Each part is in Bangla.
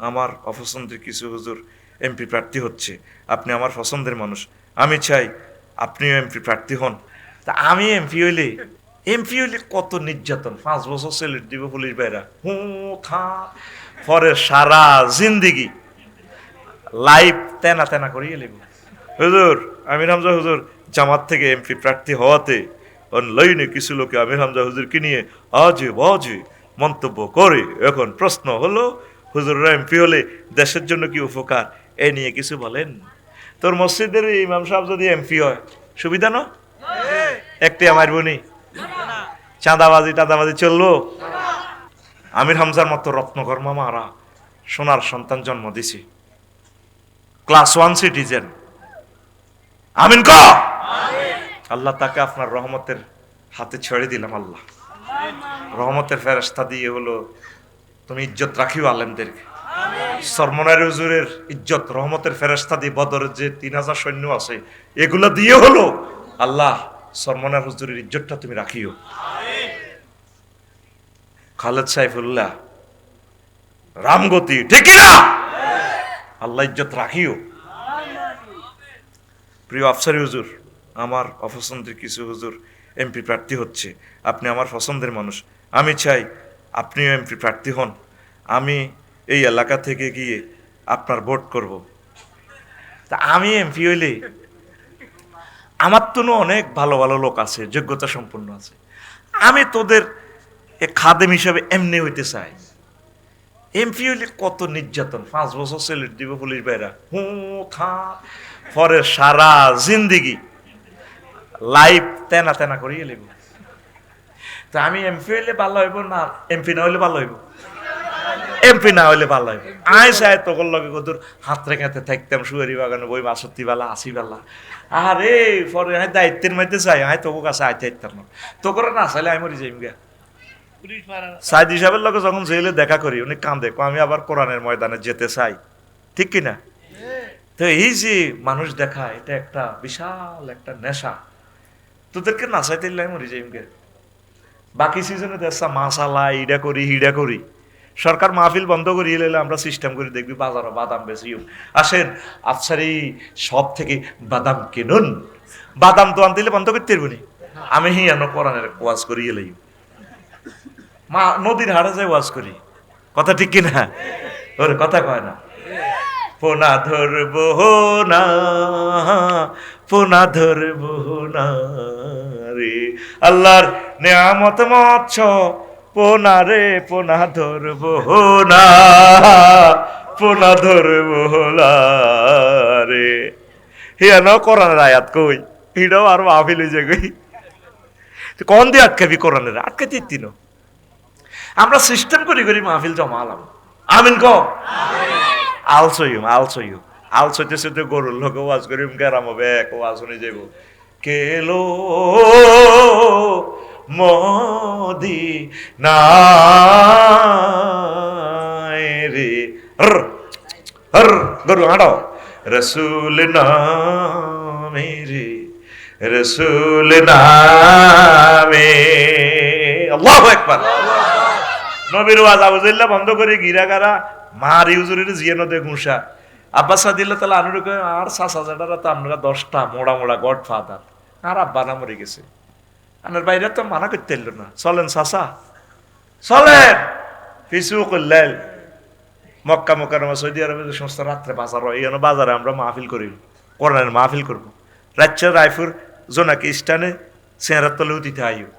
আমার অপছন্দের কিছু হুজুর এমপি প্রার্থী হচ্ছে, আপনি আমার পছন্দের মানুষ, আমি চাই আপনিও এমপি প্রার্থী হন। তা আমি এমপি হইলে কত নির্যাতন, 5 বছর সেলেট দিব পুলিশ ভাইরা, হু থা, পরে সারা জিন্দিগি লাইফ তেনা তেনা করিয়ে নেব। হুজুর আমির হামজা হুজুর জামাত থেকে এমপি প্রার্থী হওয়াতে অনলাইনে কিছু লোকে আমির হামজা হুজুরকে নিয়ে আজে বাজে মন্তব্য করে। এখন প্রশ্ন হলো, হুজুররা এমপি হলে দেশের জন্য কি উপকার, এ নিয়ে কিছু বলেন। তোর মসজিদের ইমাম সাহেব যদি এমপি হয় সুবিধা না? একটি আমার বনি চাঁদাবাজি টাঁদাবাজি চললো? আমির হামজার মতো রত্নকর্মা মারা সোনার সন্তান জন্ম দিছি, ক্লাস 1 সিটিজেন, আমিন ক। আল্লাহ তাকে আপনার রহমতের হাতে ছেড়ে দিলাম। আল্লাহ রহমতের ফেরেশতা দিয়ে হলো তুমি ইজ্জত রাখিও আলেমদেরকে। সরমনার হুজুরের ইজ্জত রহমতের ফেরেশতা দিয়ে, বদরের যে 3000 সৈন্য আছে এগুলা দিয়ে হলো আল্লাহ সরমনার হুজুরের ইজ্জতটা তুমি রাখিও। খালেদ সাইফুল্লাহ রামগতি, ঠিক না? আল্লাহ ইজ্জত রাখিও। প্রিয় আফসারি হুজুর, আমার অপছন্দের কিছু হুজুর এমপি প্রার্থী হচ্ছে, আপনি আমার পছন্দের মানুষ, আমি চাই আপনিও এমপি প্রার্থী হন। আমি এই এলাকা থেকে গিয়ে আপনার ভোট করব। তা আমি এমপি হইলে আমার তো অনেক ভালো ভালো লোক আছে, যোগ্যতা সম্পন্ন আছে, আমি তোদের খাদেম হিসাবে এমনি হইতে চাই। এমপি হইলে কত নির্যাতন, 5 বছর সেলেট দিব পুলিশ ভাইরা, হু থা, পরে সারা জিন্দিগি লাইফ তেনা তেনা করিয়ে নেব। তা আমি এমপি হইলে ভালো হইব না এমপি না হইলে ভালো হইব? এমপি না হইলে ভালো হইব। আয় চাই তোর লগে কত হাত রেখাতে থাকতাম, সুয়ারি বাগানে বই 62 বেলা 80 বেলা, আরে পরে আমি দায়িত্বের মধ্যে চাই, আমি তোর কাছে আইতে আইতাম না, তো করে না চাইলে আমি মরি যাইম গা। সাইদ হিসাবের লগে যখন জেলে দেখা করি উনি কান্দে, আমি আবার কোরআনের ময়দানে যেতে চাই, ঠিক কিনা? তো এই যে মানুষ দেখা, এটা একটা বিশাল একটা নেশা, তোদেরকে নাচাইতে আমি মরি যাইম গে। বাকি সিজনে দেখা মাসালা ইডা করি হিডা করি, সরকার মাহফিল বন্ধ করিয়ে এলে আমরা সিস্টেম করে দেখবি বাজারও বাদাম বেশি, আসেন আফসারি সব থেকে বাদাম কিনুন, বাদাম তো আনতে বন্ধ করতে পারবো নি, আমি হিয়ানো কোরআনের ওয়াজ করিয়ে লই, মা নদীর হাড়ে যাই ওয়াজ করি, কথা ঠিক কিনা? ওর কথা কয় না, পোনা ধরবো না, পোনা ধরবো না রে, আল্লাহর নেয়ামত মৎস পোনা রে, পোনা ধরবো না, পোনা ধরবো না রে। হিয়া ন কোরআনের আয়াত কই, হিডাও আর মাহফিল হয়ে যাই, কোন দিয়ে আটকাবি কোরআনের, আটকে দিন। আমরা সিস্টেম করি করি মাহফিল জমালাম, আমিন ক। আলসইতেছে তো গরুর লোক ওয়াজ করি গেরাম হবে, এক ওয়াজ শুনে যাব, কেলো মোদি না রে, গরু হাঁটাও, রসুল নামে রে, রসুল নামে, আল্লাহু আকবার। নবীর ওয়াজ আবুজাল্লাহ বন্ধ করে গিরাগারা মারি হুজুরের জিয়ানো দে ঘুষা, আব্বাস সাদিল্লাহ তাআলা আনুর কয় আর 6000 তো আপনারা 10টা মোড়া মোড়া গড ফাদার, আর আব্বা না মরে গেছে, আনার বাইরে তো মানা করতে এলো না, চলেন চাচা চলেন, পিছু করলেন মক্কা মুকাররমা সৌদি আরবে যে সমস্ত রাত্রে বাজার হয়, এই বাজারে আমরা মাহফিল করি, কোরআনের মাহফিল করব। রাজ্য রায়পুর জোনাকি স্টানে চেহারার তলে উঠিতে আইও,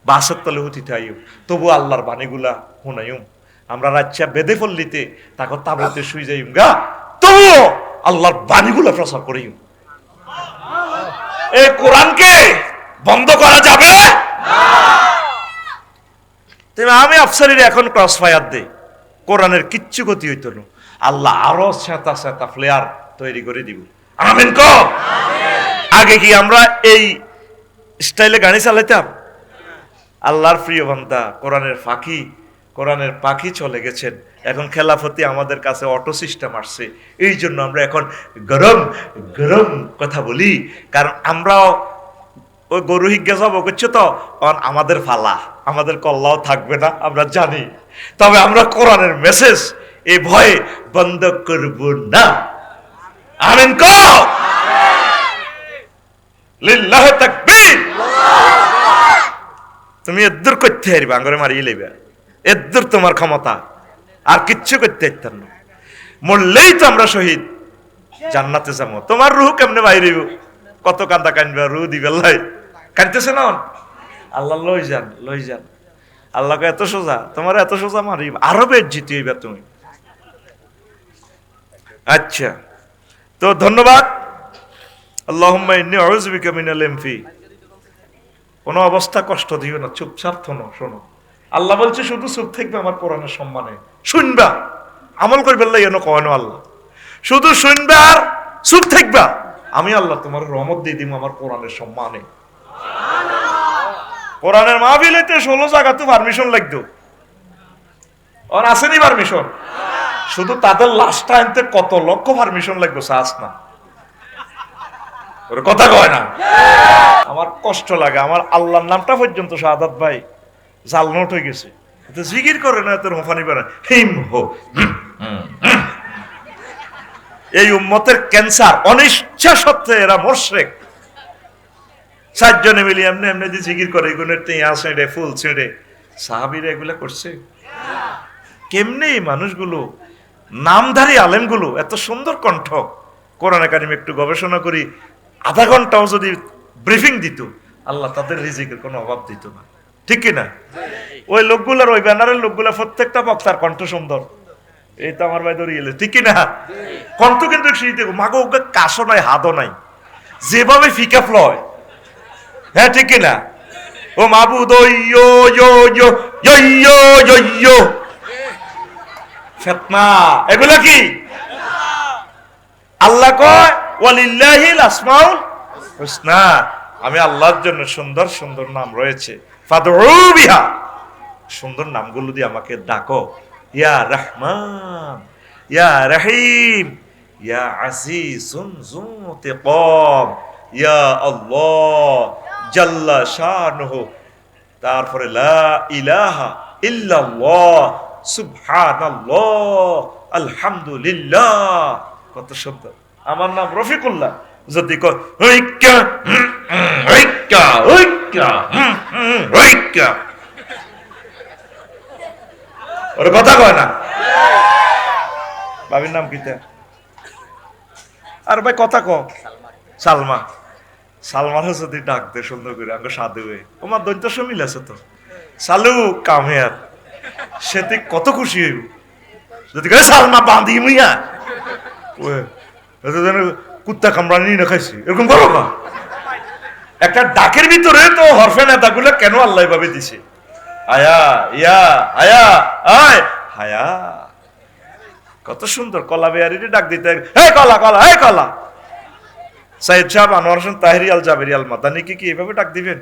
বাসের তলে উঠিতে আইও, তবু আল্লাহর বাণীগুলা শুনাইম। আমরা রাজ্যা বেদে ফল্লিতে তাকে তাবুতে শুই যাইম গা, তবুও আল্লাহর বাণীগুলা প্রচার করিম। এই কোরআনকে বন্ধ করা যাবে না। আমি আফসারির এখন ক্রস ফায়ার দেই, কোরআনের কিচ্ছু ক্ষতি হইতো না, আল্লাহ আরো সেতা সেতা ফ্লেয়ার তৈরি করে দিব, আমিন ক। আগে কি আমরা এই স্টাইলে গাড়ি চালাইতাম? আল্লাহর প্রিয় বান্দা কোরআনের পাখি চলে গেছেন, এখন খেলাফতি আমাদের কাছে অটো সিস্টেম আসছে, এই জন্য আমরা এখন গরম গরম কথা বলি, কারণ আমরাও ওই গরু হিজ্ঞা যাব করছে তো, আমাদের ফালা আমাদের কল্লাও থাকবে না আমরা জানি, তবে আমরা কোরআনের মেসেজ এই ভয়ে বন্ধ করব না। আমিন কও। লিল্লাহি তাকবীর। তুমি এদ্দুর করতে হারবে, আঙ্গরে মারিয়ে লইবে, এদ্দুর তোমার ক্ষমতা, আর কিচ্ছু করতে পারতাম না। মরলেই তো আমরা শহীদ, জান্নাতে যাবো। তোমার রুহ কেমনে বাইরেব? কত কান্দা কানবে, রুহ দিবে লাই কানতেছে না। আল্লাহ লই যান, লই যান। আল্লাহকে এত সোজা, তোমার এত সোজা মারিব, আরো বেজ্জিত হইবা তুমি। আচ্ছা, তো ধন্যবাদ। আল্লাহুম্মা ইন্নী আউযু বিকা মিনাল এমফি। কোনো অবস্থা কষ্ট দিও না, চুপচাপ শোনো। আল্লাহ বলছে শুধু চুপ থাকবে আমার কোরআনের সম্মানে, শুনবা, আমল করবে এনে কয়নো আল্লাহ। শুধু শুনবা আর চুপ থাকবা, আমি আল্লাহ তোমার রহমত দিয়ে দিব আমার কোরআনের সম্মানে। কোরআনের মাহফিলেতে 16 জায়গা তো পারমিশন লাগতো, আর আসেনি পারমিশন। শুধু তাদের লাশটা আনতে কত লক্ষ পারমিশন লাগবে, সাস না ওর কথা কয় না। আমার কষ্ট লাগে, আমার আল্লাহর নামটা পর্যন্ত শাহাদাত ভাই জাল নোট হয়ে গেছে। জিকির করে না, তোর হফানি পারে হিম হো। এই উম্মতের ক্যান্সার, অনিচ্ছা সত্ত্বে এরা মুশরিক। 4 জনে মিলে এমনি এমনি যে জিকির করে, এগুলোর টিয়া ছেড়ে ফুল ছেড়ে, সাহাবীরা এগুলা করছে কেমনে? এই মানুষগুলো, নামধারী আলেমগুলো, এত সুন্দর কণ্ঠ, কোরআনে কারিম একটু গবেষণা করি, আধা ঘন্টাও যদি ব্রিফিং দিত, আল্লাহ তাদের রিজিকের কোনো অভাব দিত না, ঠিক কিনা? ওই লোকগুলার, ওই ব্যানারের লোকগুলা প্রত্যেকটা বক্তার কণ্ঠ সুন্দর, এই তো আমার ভাই ধরিয়ে এলে, ঠিক কিনা? কণ্ঠ কিন্তু মাগো কাশও নাই, হাতও নাই, যেভাবে ফিকা ফ্লয়, হ্যাঁ ঠিক কিনা? ও মাবুদ ফিতনা, এগুলা কি? আল্লাহ কয় ওয়ালিল্লাহিল আসমাউল হুসনা, আমি আল্লাহর জন্য সুন্দর সুন্দর নাম রয়েছে, ফাদউ বিহা, সুন্দর নামগুলো দিয়ে আমাকে ডাকো। ইয়া রহমান, ইয়া রহিম, ইয়া আজিজুন যু ইনতিকাম, ইয়া আল্লাহ জাল্লা শানুহু। তারপরে লা ইলাহা ইল্লাল্লাহ, সুবহানাল্লাহ, আলহামদুলিল্লাহ। কত সুন্দর। আমার নাম রফিকুল্লাহ, যদি ওর কথা কয় না। বাবির নাম কি? আর ভাই কথা ক। সালমা। সালমানও যদি ডাক দে সুন্দর করে, আঙ্গ সাধু হয়ে, তোমার দৈত্য মিল আছে তো, সালু কামে, আর সেতে কত খুশি হইব যদি সালমা বাঁধি মুইয়া কুত্তা কামড়ানি না খাইছি, এরকম করো না। একটা ডাকের ভিতরে তো হরফে নেতাগুলো কেন আল্লাহ ভাবে দিছে, আয়া ইয়া আয়া আয় হায়া, কত সুন্দর। কলা বেয়ারিরে ডাক দিতে, হে কলা কলা, হে কলা। সাইদ সাহেব আনোয়ার হোসেন তাহেরি আল জাবেরি আল মাদানিকে কি এভাবে ডাক দিবেন?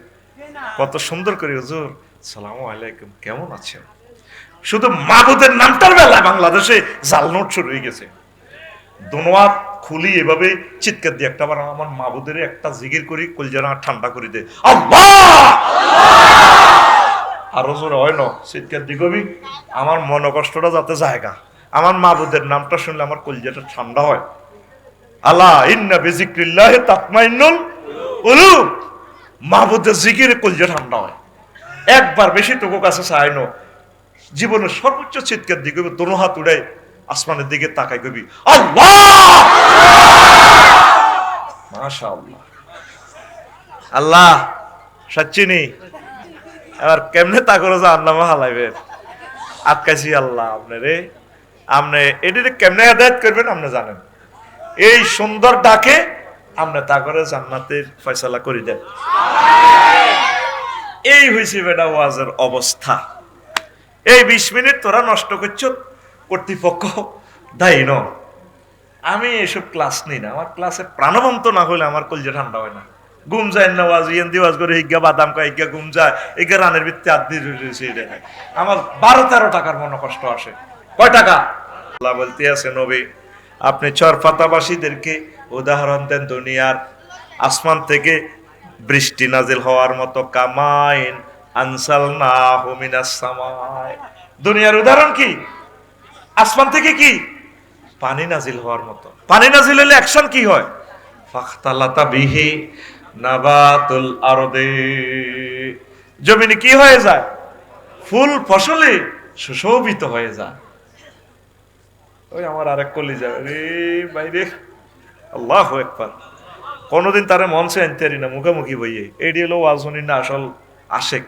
কত সুন্দর করে, হুজুর সালামু আলাইকুম, কেমন আছেন? শুধু মাবুদের নামটার বেলায় বাংলাদেশে জাল নোট শুরু হয়ে গেছে। দোনোয়াত খুলি এভাবে চিৎকার দিয়ে একটা বার আমার মাবুদের একটা জিকির করি, কলজানা ঠান্ডা করে দে, আল্লাহ। আরো জোরে হয় না, চিৎকার দিয়ে কবি আমার মন কষ্টটা যাতে জায়গা, আমার মাবুদের নামটা শুনলে আমার কলজাটা ঠান্ডা হয়। আলা ইন্না বিযিকরিল্লাহি তাতমাইন্নুল কুলুব, মাবুদের জিকিরে কলজা ঠান্ডা হয়। একবার বেশি তোকে কাছে চাইনো, জীবনের সর্বোচ্চ চিৎকার দিয়ে কবি, দোনো হাত উড়ে আসমানের দিকে তাকাই কবি, আল্লাহ। মাশাআল্লাহ, আল্লাহ সচ্চিনি। এবার কেমনে তা করে যা আল্লাহ হালাইবে আটকাইছি, আল্লাহ আপনি রে, আপনি এটিতে কেমনে হেদায়েত করবেন আপনি জানেন। এই সুন্দর ডাকে আপনি তা করে জান্নাতের ফয়সালা করে দেন। এই হয়েছে বেটা ওয়াজের অবস্থা। এই 20 মিনিট তোরা নষ্ট করছ, কর্তৃপক্ষ দায়ী ন। আমি এসব ক্লাস নিই না, আমার ক্লাসে প্রাণবন্ত না হলে আমার কলজা ঠান্ডা হয় না। ঘুম যায় না, ওয়াজ ইয়ান দি ওয়াজ করে হিগা বাদাম খায়, হিগা ঘুম যায়, হিগা রানের ভিত্তি আদি দেখায়। আমার 12-13 টাকার মনে কষ্ট আসে। কয় টাকা? আল্লাহ বলতে আছে নবী, আপনি চরফাতাবাসীদেরকে উদাহরণ দেন দুনিয়ার আসমান থেকে বৃষ্টি নাজিল হওয়ার মতো, কামাইন আনসালনাহু মিনাস সামাই। দুনিয়ার উদাহরণ কি? আসমান থেকে কি পানি নাজিল হওয়ার মতো। পানি নাজিল হলে অ্যাকশন কি হয়? ফাখতালাতা বিহি নাবাতুল আরদে, জমিনে কি হয়ে যায়? ফুল ফসলে সুশোভিত হয়ে যায়। ওই আমার আরেক কলিজা রে বাইরে, আল্লাহু আকবার। কোনোদিন তারে মঞ্চে আনতে পারি না, মুখোমুখি বইয়ে। এডি হলো ওয়াজনি না আসল আশেক।